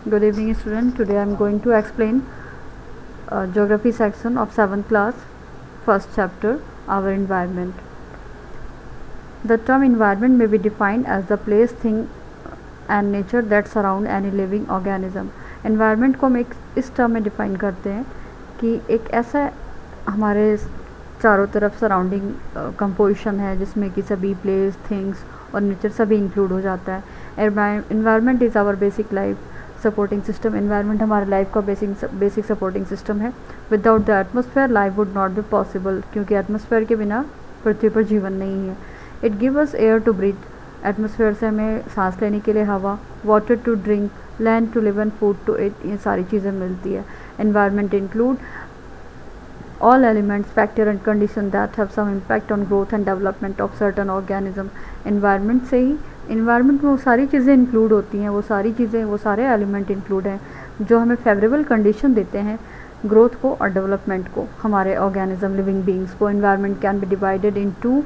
Good evening, student. Today I am going to explain geography section of 7th class, first chapter, our environment. The term environment may be defined as the place, thing and nature that surround any living organism. Environment को हम एक इस term में define करते हैं कि एक ऐसा हमारे चारों तरफ सराउंडिंग कंपोजिशन है जिसमें कि सभी प्लेस, थिंग्स और नेचर सभी इंक्लूड हो जाता है. Environment is our basic life supporting system. Environment हमारे लाइफ का बेसिक सपोर्टिंग सिस्टम है. Without the atmosphere life would not be possible, क्योंकि एटमोसफेयर के बिना पृथ्वी पर जीवन नहीं है. It give us air to breathe. Atmosphere से हमें सांस लेने के लिए हवा, water to drink, land to live and food to eat, ये सारी चीज़ें मिलती है. Environment include all elements, factor and condition that have some impact on growth and development of certain organism. environment से ही environment में वो सारी चीज़ें इंक्लूड होती हैं, वो सारी चीज़ें, वो सारे एलिमेंट इंक्लूड हैं जो हमें फेवरेबल कंडीशन देते हैं ग्रोथ को और डेवलपमेंट को, हमारे ऑर्गेनिज्म लिविंग बींग्स को. environment can be divided in two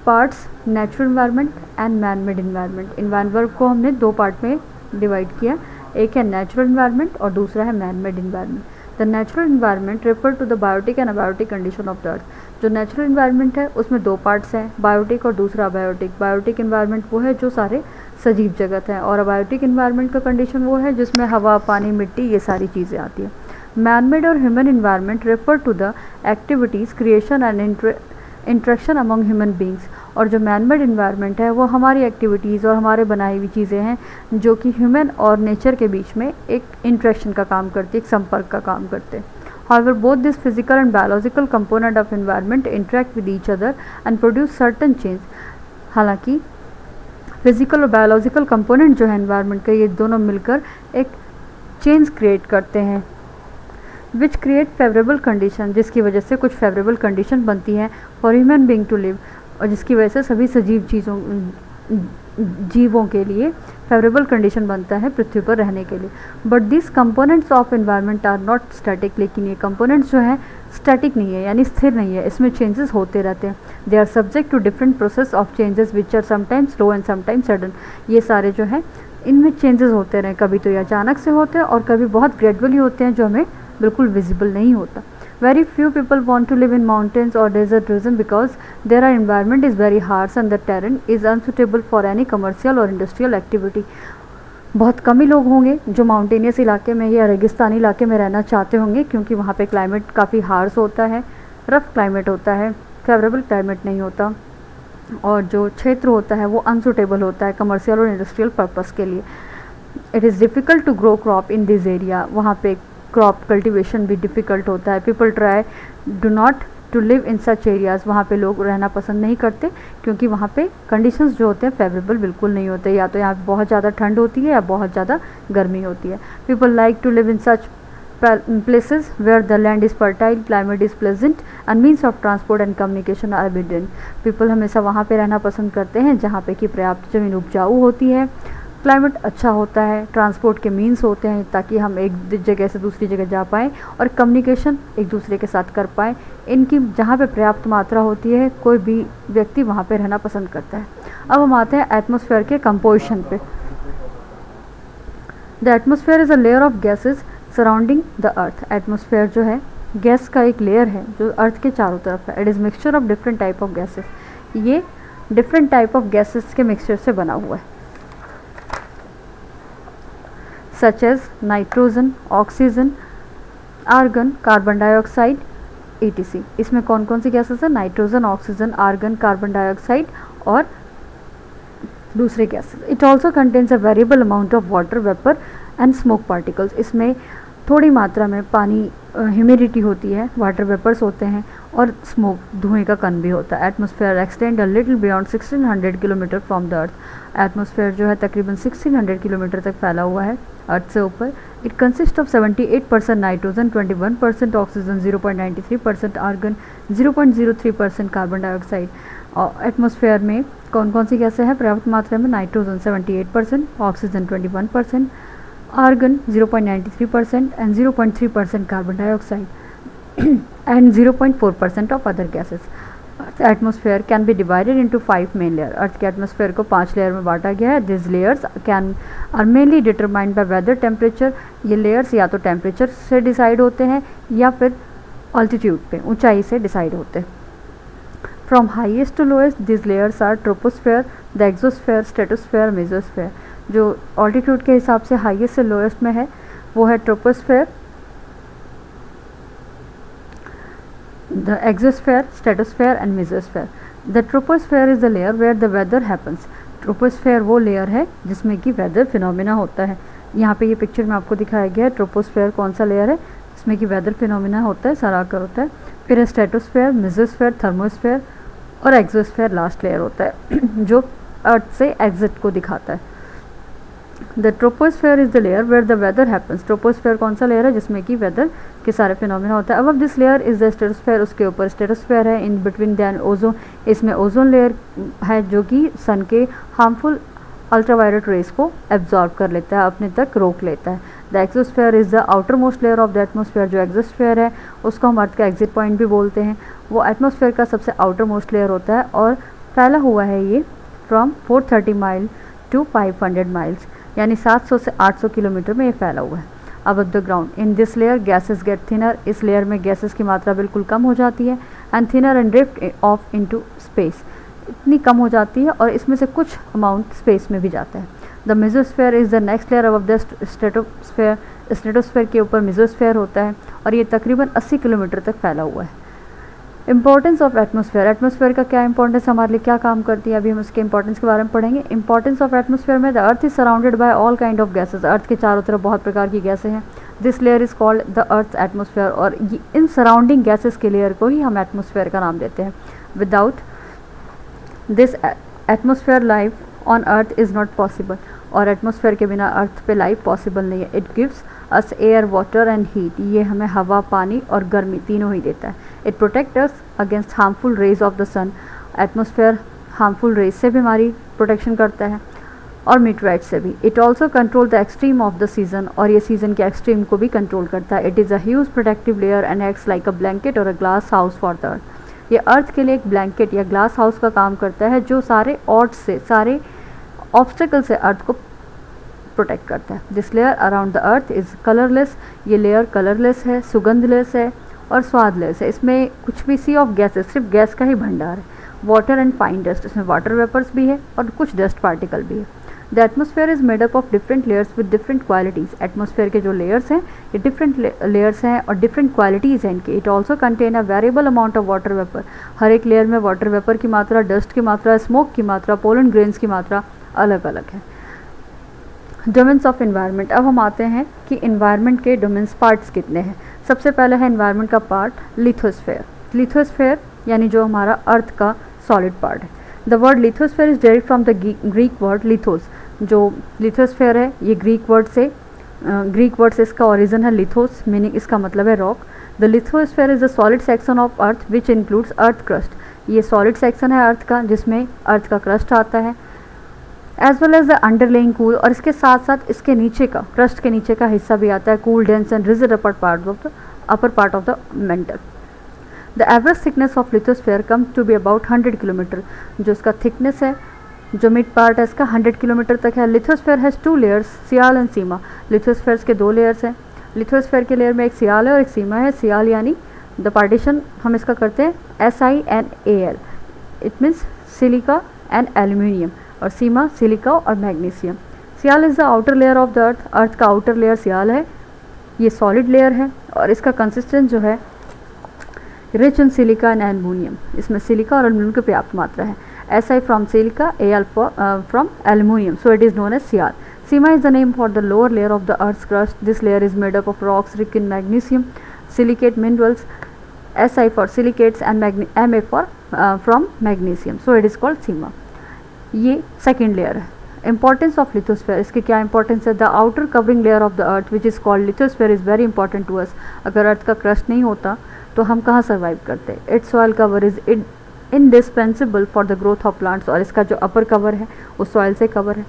parts, natural environment and man made environment. environment को हमने दो पार्ट में डिवाइड किया, एक है नेचुरल इन्वायरमेंट और दूसरा है man made environment. The natural environment refer to the biotic and abiotic condition of the earth. जो नेचुरल इन्वायरमेंट है उसमें दो पार्ट्स हैं, बायोटिक और दूसरा अबायोटिक. बायोटिक इन्वायरमेंट वो है जो सारे सजीव जगत हैं, और अबायोटिक इन्वायरमेंट का कंडीशन वो है जिसमें हवा, पानी, मिट्टी, ये सारी चीज़ें आती हैं. मैन मेड और human environment refer to the activities, creation and interaction among human beings. और जो मैन मेड इन्वायरमेंट है वो हमारी एक्टिविटीज़ और हमारे बनाई हुई चीज़ें हैं जो कि ह्यूमन और नेचर के बीच में एक इंट्रैक्शन का काम करती है, एक संपर्क का काम करते हैं. However, both this physical and biological component of environment interact with each other and produce certain change. हालांकि फिजिकल और बायोलॉजिकल कंपोनेंट जो है एनवायरनमेंट का, ये दोनों मिलकर एक चेंज क्रिएट करते हैं विच क्रिएट फेवरेबल कंडीशन, जिसकी वजह से कुछ फेवरेबल कंडीशन बनती है for human being to live, और जिसकी वजह से सभी सजीव जीवों के लिए फेवरेबल कंडीशन बनता है पृथ्वी पर रहने के लिए. But this components of environment are not static. लेकिन ये कंपोनेंट्स जो हैं स्टैटिक नहीं है, यानी स्थिर नहीं है, इसमें चेंजेस होते रहते हैं. They are subject to different process of changes which are sometimes slow and sometimes sudden. ये सारे जो हैं इनमें चेंजेस होते रहे, कभी तो ये अचानक से होते हैं और कभी बहुत ग्रेजुअली होते हैं जो हमें बिल्कुल विजिबल नहीं होता. Very few people want to live in mountains or desert region because their environment is very harsh and the terrain is unsuitable for any commercial or industrial activity. बहुत कम ही लोग होंगे जो माउंटेनियस इलाके में या रेगिस्तानी इलाके में रहना चाहते होंगे, क्योंकि वहाँ पे क्लाइमेट काफ़ी हार्श होता है, रफ़ क्लाइमेट होता है, फेवरेबल क्लाइमेट नहीं होता, और जो क्षेत्र होता है वो अनसुटेबल होता है कमर्शियल और इंडस्ट्रियल पर्पज़ के लिए. It is difficult to grow crop in this area. वहाँ पे क्रॉप कल्टीवेशन भी डिफ़िकल्ट होता है. People try do not to live in such areas. वहाँ पे लोग रहना पसंद नहीं करते क्योंकि वहाँ पे कंडीशंस जो होते हैं फेवरेबल बिल्कुल नहीं होते, या तो यहाँ पे बहुत ज़्यादा ठंड होती है या बहुत ज़्यादा गर्मी होती है. People like to live in such places where the land is fertile, climate is pleasant and means of transport and communication are abundant. People हमेशा वहाँ पे रहना पसंद करते हैं जहाँ पे कि पर्याप्त ज़मीन उपजाऊ होती है, क्लाइमेट अच्छा होता है, ट्रांसपोर्ट के मीन्स होते हैं ताकि हम एक जगह से दूसरी जगह जा पाएँ और कम्युनिकेशन एक दूसरे के साथ कर पाएँ. इनकी जहाँ पे पर्याप्त मात्रा होती है कोई भी व्यक्ति वहाँ पे रहना पसंद करता है. अब हम आते हैं एटमॉस्फेयर के कंपोजिशन पे. The atmosphere is a layer of gases surrounding the earth. Atmosphere जो है गैस का एक लेयर है जो अर्थ के चारों तरफ है. It is mixture of different type of gases. ये डिफरेंट टाइप ऑफ गैसेस के मिक्सचर से बना हुआ है, such as nitrogen, oxygen, argon, carbon dioxide, etc. इसमें कौन कौन सी गैसेस है? Nitrogen, oxygen, argon, carbon dioxide और दूसरे gases. It also contains a variable amount of water vapour and smoke particles. इसमें थोड़ी मात्रा में पानी, ह्यूमिडिटी होती है, वाटर वेपर्स होते हैं और स्मोक, धुएं का कण भी होता है. Atmosphere extend a little beyond 1600 kilometre from the earth. Atmosphere जो है तकरीबन 1600 किलोमीटर तक फैला हुआ है अर्थ से ऊपर. It consist of 78% nitrogen, 21% oxygen, 0.93% argon, 0.03% carbon dioxide. और एटमॉस्फेयर में कौन कौन सी गैसें हैं पर्याप्त मात्रा में? Nitrogen 78%, oxygen 21%, argon 0.93% and 0.3% carbon dioxide and 0.4% of other gases. Earth atmosphere can be divided into 5 main layer. Earth के एटमोसफेयर को 5 लेयर में बांटा गया है। This layers can are mainly determined by weather temperature. ये लेयर्स या तो temperature से डिसाइड होते हैं या फिर ऑल्टीट्यूड पे, ऊंचाई से डिसाइड होते हैं। From highest to lowest this layers are troposphere, the exosphere, stratosphere, mesosphere. जो ऑल्टीट्यूड के हिसाब से हाईएस्ट से लोएस्ट में है वो है troposphere, the exosphere, stratosphere and mesosphere. The troposphere is the layer where the weather happens. troposphere वो लेयर है जिसमें कि वेदर फिनोमिना होता है। यहाँ पे ये पिक्चर में आपको दिखाया गया है ट्रोपोस्फेयर कौन सा लेयर है जिसमें कि वेदर फिनोमिना होता है, सारा आकर होता है। फिर स्ट्रेटोस्फेयर, मेसोस्फेयर, थर्मोस्फेयर और एक्सोस्फेयर लास्ट लेयर होता है जो अर्थ से एग्जिट को दिखाता है। The troposphere is the layer where the weather happens. Troposphere कौन सा लेयर है जिसमें कि वेदर के सारे फिनोमिना होता है। Above this layer is the stratosphere, उसके ऊपर स्ट्रेटोस्फेयर है। इन बिटवीन दैन ओजोन, इसमें ओजोन लेयर है जो कि सन के हार्मफुल अल्ट्रावायलेट रेस को एब्जॉर्ब कर लेता है, अपने तक रोक लेता है। The exosphere is the outer most layer of the atmosphere. जो एक्सोस्फेयर है उसको हम अर्थ का एग्जिट पॉइंट भी बोलते हैं। वो एटमोसफेयर का सबसे आउटर मोस्ट लेयर होता है और फैला हुआ है ये फ्रॉम 430 माइल टू 500 माइल्स, यानी 700 से 800 किलोमीटर में ये फैला हुआ है। Above the ground in this layer gases get thinner. इस लेयर में गैसेस की मात्रा बिल्कुल कम हो जाती है। And thinner and drift off into space, इतनी कम हो जाती है और इसमें से कुछ अमाउंट स्पेस में भी जाता है। The mesosphere is the next layer of the stratosphere. Stratosphere के ऊपर मेसोस्फेयर होता है और ये तकरीबन 80 किलोमीटर तक फैला हुआ है। Importance of atmosphere. एटमोसफेयर का क्या इंपॉर्टेंस हमारे लिए क्या काम करती है, अभी हम उसके इंपॉर्टेंस के बारे में पढ़ेंगे। इंपॉर्टेंस ऑफ एटमोसफेयर में the earth is surrounded by all kind of gases. Earth के चारों तरफ बहुत प्रकार की गैसें हैं। This layer is called the earth atmosphere. और इन सराउंडिंग गैसेस के लेयर को ही हम एटमोसफेयर का नाम देते हैं। Without this atmosphere life on earth is not possible. और एटमोसफेयर के बिना अर्थ पे लाइफ पॉसिबल नहीं है। It gives us air, water and heat. ये हमें हवा, पानी और गर्मी तीनों ही देता है। It protect us against harmful rays of the sun. Atmosphere harmful rays से भी हमारी प्रोटेक्शन करता है और मीटराइट से भी। It also control the extreme of the season. और ये सीजन के एक्सट्रीम को भी कंट्रोल करता है। It is a huge protective layer and acts like a blanket or a glass house for the earth. ये अर्थ के लिए एक ब्लैंकेट या ग्लास हाउस का काम करता है जो सारे ऑड्स से, सारे ऑब्स्टिकल से अर्थ को प्रोटेक्ट करता है। This layer around the earth is colourless. ये लेयर कलरलेस है, सुगंधलेस है और स्वादलेस है। इसमें कुछ भी सी ऑफ गैसेस, सिर्फ गैस का ही भंडार है। वाटर एंड फाइन डस्ट, इसमें वाटर वेपर्स भी है और कुछ डस्ट पार्टिकल भी है। The atmosphere is made up of different layers with different qualities. Atmosphere के जो लेयर्स हैं ये डिफरेंट लेयर्स हैं और डिफरेंट क्वालिटीज़ हैं इनके। It also contain a variable amount of water vapour. हर एक लेयर में वाटर वेपर की मात्रा, डस्ट की मात्रा, स्मोक की मात्रा, पोलन ग्रेन्स की मात्रा अलग अलग है। Domains of environment. अब हम आते हैं कि इन्वायरमेंट के डोमेन्स पार्ट्स कितने हैं। सबसे पहले है इन्वायरमेंट का पार्ट लिथोस्फेयर। लिथोस्फेयर यानी जो हमारा अर्थ का सॉलिड पार्ट है। The word lithosphere is derived from the Greek word lithos. जो लिथोस्फेयर है ये ग्रीक वर्ड से इसका ओरिजिन है लिथोस, मीनिंग इसका मतलब है rock. The lithosphere is the solid section of earth which includes earth crust. ये सॉलिड सेक्शन है अर्थ का जिसमें अर्थ का क्रस्ट आता है, as well as the underlying cool. और इसके साथ साथ इसके नीचे का, क्रस्ट के नीचे का हिस्सा भी आता है, cool, dense and rigid upper part of the mantle. The average thickness of lithosphere comes to be about 100 kilometre. जो इसका थिकनेस है, जो मिड पार्ट है इसका 100 किलोमीटर तक है। Lithosphere has 2 layers, sial and sima. Lithosphere के 2 लेयर्स हैं। लिथोस्फेयर के लेयर में एक सियाल है और एक सीमा है। सियाल यानी द पार्टीशन हम इसका करते हैं SiNAl, it means silica and aluminium, और सीमा सिलिका और magnesium. Sial is the outer layer of the earth. Earth का आउटर लेयर सियाल है, ये सॉलिड लेयर है और इसका कंसिस्टेंस जो है rich in silica and aluminium. इसमें सिलिका और एल्यूमिनियम की पर्याप्त मात्रा है। Si from silica, Al from aluminium, so it is known as Sial. Sima is the name for the lower layer of the earth's crust. This layer is made up of rocks rich in magnesium, silicate minerals, Si for silicates and Ma for from magnesium, so it is called Sima. ये second layer है। Importance of lithosphere, इसकी क्या importance है? The outer covering layer of the earth which is called lithosphere is very important to us. अगर अर्थ का crust नहीं होता तो हम कहाँ सर्वाइव करते? Its soil cover is indispensable for the growth of plants। और इसका जो अपर कवर है वो सॉइल से कवर है।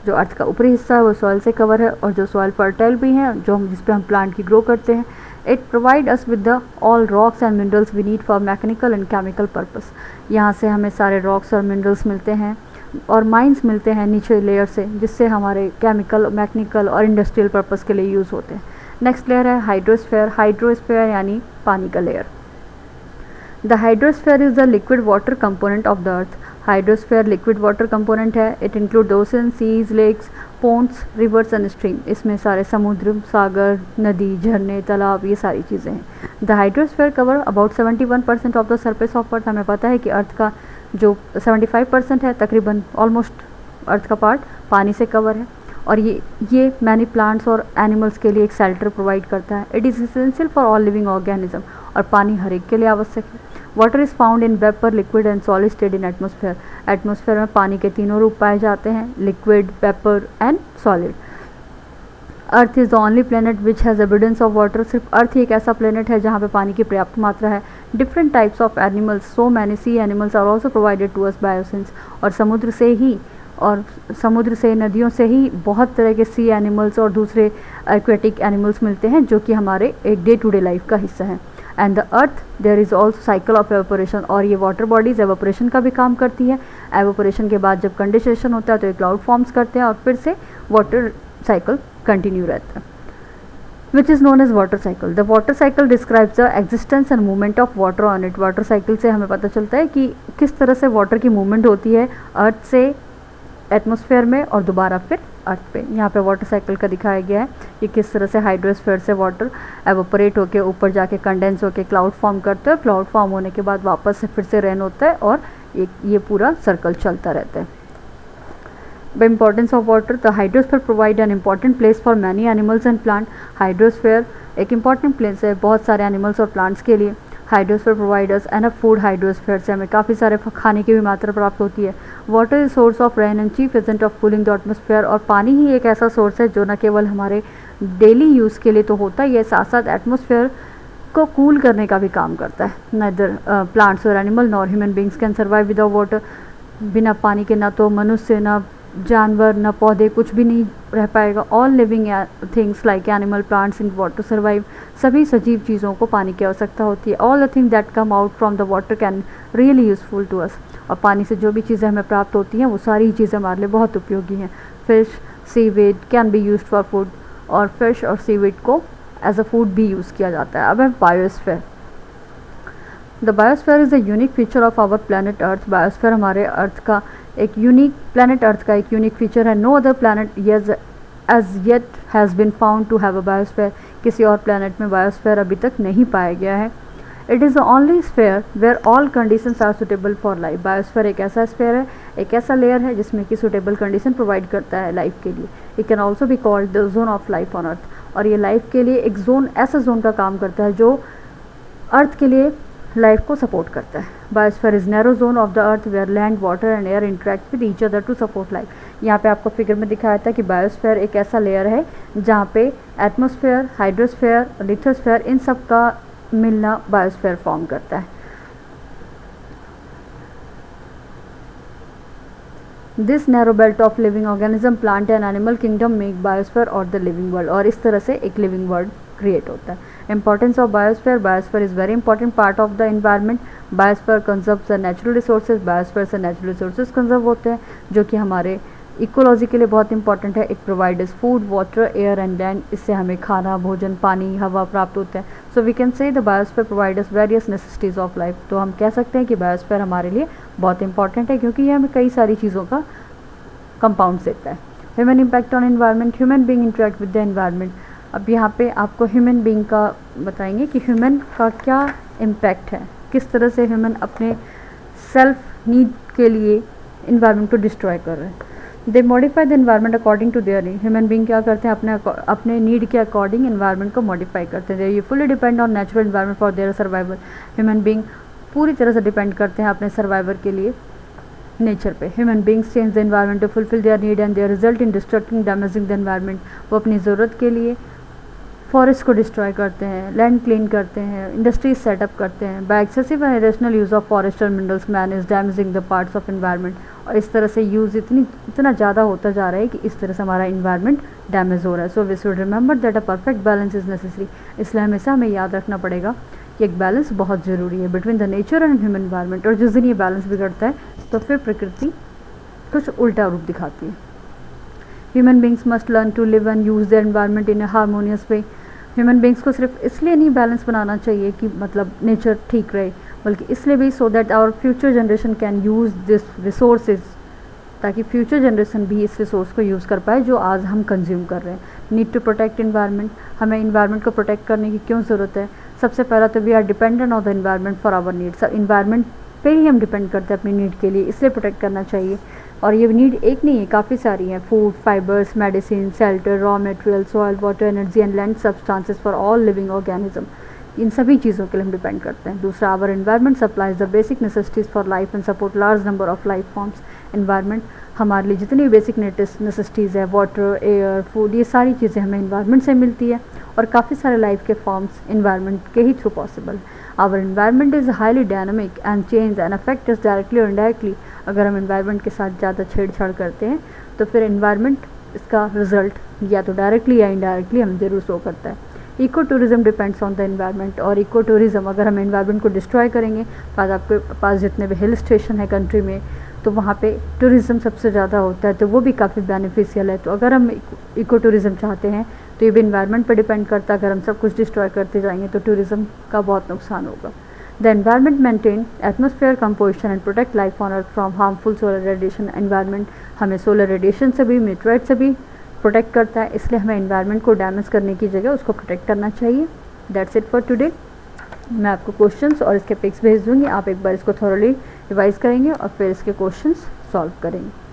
जो अर्थ का ऊपरी हिस्सा है वो सॉइल से कवर है और जो सॉइल फर्टाइल भी है, जो हम जिस पे हम प्लांट की ग्रो करते हैं। It provide us with the all rocks and minerals we need for mechanical and chemical purpose. यहाँ से हमें सारे rocks और minerals मिलते हैं और माइंस मिलते हैं नीचे लेयर से, जिससे हमारे केमिकल, मैकेनिकल और इंडस्ट्रियल पर्पस के लिए यूज़ होते हैं. नेक्स्ट लेयर है हाइड्रोस्फीयर. हाइड्रोस्फीयर यानी पानी का layer. The hydrosphere is the liquid water component of the earth. Hydrosphere liquid water component है. It include ocean, seas, lakes, ponds, rivers and stream. इसमें सारे समुद्र, सागर, नदी, झरने, तालाब, ये सारी चीज़ें हैं. The hydrosphere cover about 71% of the surface of earth. हमें पता है कि अर्थ का जो 75% है, तकरीबन ऑलमोस्ट अर्थ का पार्ट पानी से कवर है. और ये मैनी प्लांट्स और एनिमल्स के लिए एक शेल्टर प्रोवाइड करता है. It is essential for all living organism. और पानी हर एक के लिए आवश्यक है. Water is found in vapour, liquid and solid state in atmosphere. Atmosphere में पानी के तीनों रूप पाए जाते हैं, liquid, vapour and solid. Earth is the only planet which has evidence of water. सिर्फ अर्थ ही एक ऐसा प्लेनेट है जहाँ पे पानी की पर्याप्त मात्रा है. Different types of animals, so many sea animals are also provided to us by oceans. और समुद्र से नदियों से ही बहुत तरह के सी एनिमल्स और दूसरे एक्वेटिक एनिमल्स मिलते हैं, जो कि हमारे एक डे टू डे लाइफ का हिस्सा है. And the earth there is also cycle of evaporation. और ये वाटर बॉडीज़ एवोपरेशन का भी काम करती है. एवोपरेशन के बाद जब कंडेंसेशन होता है तो ये क्लाउड फॉर्म्स करते हैं और फिर से वाटर साइकिल कंटिन्यू रहता है, which is known as water cycle. The water cycle describes the existence and movement of water on it. Water cycle से हमें पता चलता है कि किस तरह से वाटर की मूवमेंट होती है अर्थ से एटमॉस्फेयर में और दोबारा फिर अर्थ पे. यहाँ पे वाटर साइकिल का दिखाया गया है कि किस तरह से हाइड्रोस्फीयर से वाटर एवोपरेट होकर ऊपर जाके कंडेंस होकर क्लाउड फॉर्म करते हैं. क्लाउड फॉर्म होने के बाद वापस से फिर से रेन होता है और ये पूरा सर्कल चलता रहता है. The importance of water. The hydrosphere provide an important place for many animals and plant. Hydrosphere एक important place है बहुत सारे animals और plants के लिए. Hydrosphere provide us enough food. Hydrosphere से हमें काफ़ी सारे खाने की भी मात्रा प्राप्त होती है. Water is source of rain and chief agent of cooling the atmosphere. और पानी ही एक ऐसा सोर्स है जो न केवल हमारे डेली यूज़ के लिए तो होता ही है, साथ साथ एटमोसफेयर को कूल करने का भी काम करता है. Neither plants or animal nor human beings can survive without water. बिना पानी के ना तो मनुष्य, ना जानवर, ना पौधे, कुछ भी नहीं रह पाएगा. All living things like animal, plants in water survive. सभी सजीव चीज़ों को पानी की आवश्यकता होती है. All the thing that come out from the water can really useful to us. और पानी से जो भी चीज़ें हमें प्राप्त होती हैं वो सारी चीज़ें हमारे लिए बहुत उपयोगी हैं. Fish, seaweed can be used for food. और फिश और सीवीड को एज अ फूड भी यूज़ किया जाता है. अब है biosphere. The biosphere is a unique feature of our planet earth. Biosphere हमारे अर्थ का एक यूनिक, प्लानट अर्थ का एक यूनिक फीचर है. No other planet as yet has been found to have a biosphere. किसी और प्लानट में biosphere अभी तक नहीं पाया गया है. It is the only sphere where all conditions are suitable for life. Biosphere एक ऐसा स्फीयर है, एक ऐसा लेयर है जिसमें कि सुटेबल कंडीशन प्रोवाइड करता है लाइफ के लिए. It can also be called the zone of life on अर्थ. और ये लाइफ के लिए एक जोन, ऐसा जोन का काम करता है जो अर्थ के लिए लाइफ को सपोर्ट करता है. Biosphere is narrow zone of the earth where land, water and air interact with each other to support life. यहाँ पे आपको फिगर में दिखाया था कि बायोस्फीयर एक ऐसा लेयर है जहाँ पे एटमॉस्फेयर, हाइड्रोस्फीयर, लिथोस्फीयर, इन सब का मिलना बायोस्फीयर फॉर्म करता है. This narrow belt of living organism, plant and animal kingdom make biosphere और द लिविंग वर्ल्ड. और इस तरह से एक लिविंग वर्ल्ड क्रिएट होता है. Importance of biosphere. Biosphere is very important part of the environment. Biosphere conserves the natural resources. Biosphere से natural resources conserve होते हैं जो कि हमारे इकोलॉजी के लिए बहुत इंपॉर्टेंट है. It provides food, water, air and land. इससे हमें खाना, भोजन, पानी, हवा प्राप्त होते हैं. So we can say the biosphere provides various necessities of life. तो हम कह सकते हैं कि बायोस्फीयर हमारे लिए बहुत इंपॉर्टेंट है क्योंकि ये हमें कई सारी चीज़ों का कंपाउंड देता है. Human impact on environment. Human being interact with the environment. अब यहाँ पे आपको ह्यूमन बीइंग का बताएंगे कि ह्यूमन का क्या इम्पैक्ट है, किस तरह से ह्यूमन अपने सेल्फ नीड के लिए इन्वायरमेंट को डिस्ट्रॉय कर रहे हैं. They modify the environment according to their need. Human being क्या करते हैं, अपने नीड के अकॉर्डिंग इन्वायरमेंट को मॉडिफाई करते हैं. ये fully depend on natural environment for their survival. Human being पूरी तरह से डिपेंड करते हैं अपने सर्वाइवल के लिए नेचर पे. Human beings change the environment to fulfil their need and their result in destructing, damaging the environment. वो अपनी ज़रूरत के लिए फॉरेस्ट को डिस्ट्रॉय करते हैं, लैंड क्लीन करते हैं, इंडस्ट्रीज सेटअप करते हैं. By excessive and irrational use of forest और minerals man is damaging the parts of environment. और इस तरह से यूज़ इतना ज़्यादा होता जा रहा है कि इस तरह से हमारा इन्वायरमेंट डैमेज हो रहा है. So we should remember that a perfect balance is necessary. इसलिए हमेशा हमें याद रखना पड़ेगा कि एक बैलेंस बहुत ज़रूरी है between the nature and human environment. और जिस दिन ये बैलेंस बिगड़ता है तो फिर प्रकृति कुछ उल्टा रूप दिखाती है. Human beings must learn to live and use their environment in a harmonious way. Human beings को सिर्फ इसलिए नहीं बैलेंस बनाना चाहिए कि मतलब नेचर ठीक रहे, बल्कि इसलिए भी so that our future generation can use this resources, ताकि फ्यूचर जनरेशन भी इस रिसोर्स को यूज़ कर पाए जो आज हम कंज्यूम कर रहे हैं. Need to protect environment. हमें इन्वायरमेंट को प्रोटेक्ट करने की क्यों ज़रूरत है? सबसे पहला तो we are dependent on the environment for our needs. Environment पे ही हम डिपेंड करते हैं अपनी नीड के लिए, इसलिए प्रोटेक्ट करना चाहिए. और ये नीड एक नहीं है, काफ़ी सारी हैं. Food, fibres, medicine, shelter, raw material, soil, water, energy and land substances for all living organism. इन सभी चीज़ों के लिए हम डिपेंड करते हैं. दूसरा, our environment supplies the basic necessities for life and support large number of life forms. Environment हमारे लिए जितनी बेसिक नेसेसिटीज़ है, वाटर, एयर, फूड, ये सारी चीज़ें हमें एनवायरनमेंट से मिलती है. और काफ़ी सारे लाइफ के फॉर्म्स एनवायरनमेंट के ही through possible. Our environment is highly dynamic and change and affect us directly और इनडायरेक्टली. अगर हम एनवायरनमेंट के साथ ज़्यादा छेड़छाड़ करते हैं तो फिर एनवायरनमेंट इसका रिजल्ट या तो डायरेक्टली या इनडायरेक्टली हमें ज़रूर शो करता है. Ecotourism depends on the environment. और इको टूरिज़्म, अगर हम एनवायरनमेंट को डिस्ट्रॉय करेंगे तो आज आपके पास जितने भी हिल स्टेशन है कंट्री में, तो वहाँ पे टूरिज़्म सबसे ज़्यादा होता है, तो वो भी काफ़ी बेनिफिशियल है. तो अगर हम इको टूरिज़्म चाहते हैं तो ये भी एनवायरनमेंट पर डिपेंड करता है. अगर हम सब कुछ डिस्ट्रॉय करते जाएंगे तो टूरिज़्म का बहुत नुकसान होगा. The environment maintain atmosphere composition and protect life on earth from harmful solar radiation. Environment हमें सोलर रेडिएशन से भी, मीटराइट से भी प्रोटेक्ट करता है, इसलिए हमें एनवायरनमेंट को डैमेज करने की जगह उसको प्रोटेक्ट करना चाहिए. That's it for today. मैं आपको क्वेश्चंस और इसके पिक्स भेज दूँगी. आप एक बार इसको थोरोली रिवाइज़ करेंगे और फिर इसके क्वेश्चंस सॉल्व करेंगे.